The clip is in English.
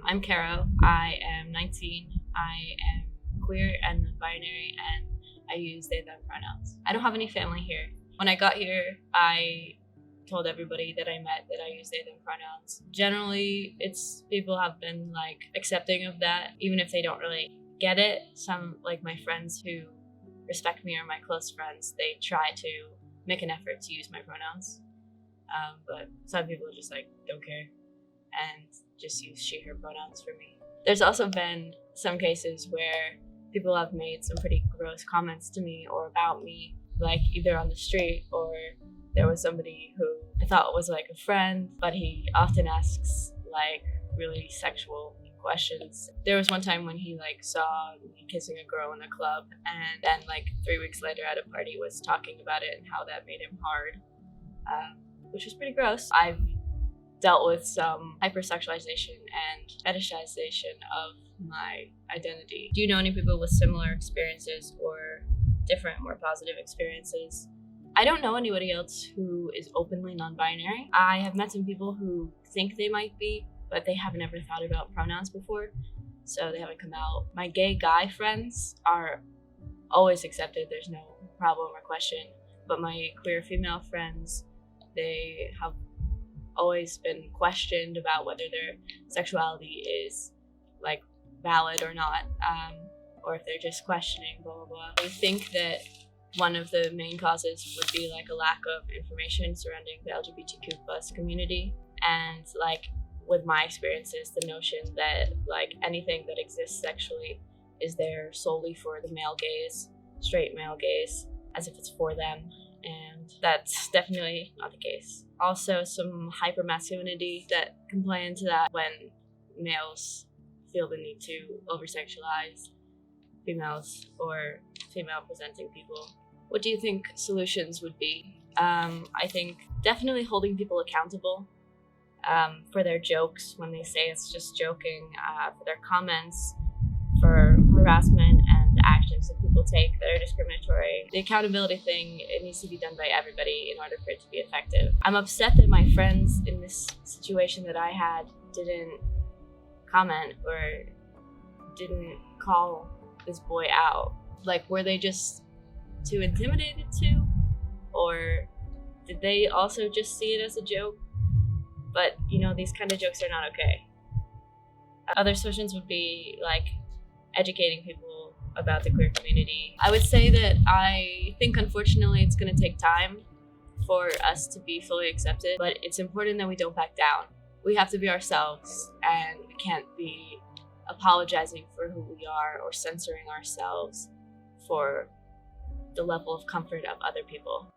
I'm Caro. I am 19. I am queer and non-binary, and I use they, them pronouns. I don't have any family here. When I got here, I told everybody that I met that I use they, them pronouns. Generally, people have been accepting of that, even if they don't really get it. Some my friends who respect me or my close friends, they try to make an effort to use my pronouns. But some people just don't care and just use she, her pronouns for me. There's also been some cases where people have made some pretty gross comments to me or about me, either on the street or there was somebody who I thought was a friend, but he often asks really sexual questions. There was one time when he saw me kissing a girl in a club, and then 3 weeks later at a party was talking about it and how that made him hard, which was pretty gross. I've dealt with some hypersexualization and fetishization of my identity. Do you know any people with similar experiences or different, more positive experiences? I don't know anybody else who is openly non-binary. I have met some people who think they might be, but they haven't ever thought about pronouns before, so they haven't come out. My gay guy friends are always accepted. There's no problem or question. But my queer female friends, they have always been questioned about whether their sexuality is valid or not, or if they're just questioning, blah, blah, blah. I think that one of the main causes would be a lack of information surrounding the LGBTQ plus community. And with my experiences, the notion that anything that exists sexually is there solely for the male gaze, straight male gaze, as if it's for them. And that's definitely not the case. Also, some hypermasculinity that can play into that when males feel the need to over-sexualize females or female-presenting people. What do you think solutions would be? I think definitely holding people accountable for their jokes when they say it's just joking, for their comments, for harassment and actions that people take that are discriminatory. The accountability thing, it needs to be done by everybody in order for it to be effective. I'm upset that my friends in this situation that I had didn't comment or didn't call this boy out. Were they just too intimidated to? Or did they also just see it as a joke? But, these kind of jokes are not okay. Other solutions would be educating people about the queer community. I would say that I think unfortunately it's going to take time for us to be fully accepted, but it's important that we don't back down. We have to be ourselves, and we can't be apologizing for who we are or censoring ourselves for the level of comfort of other people.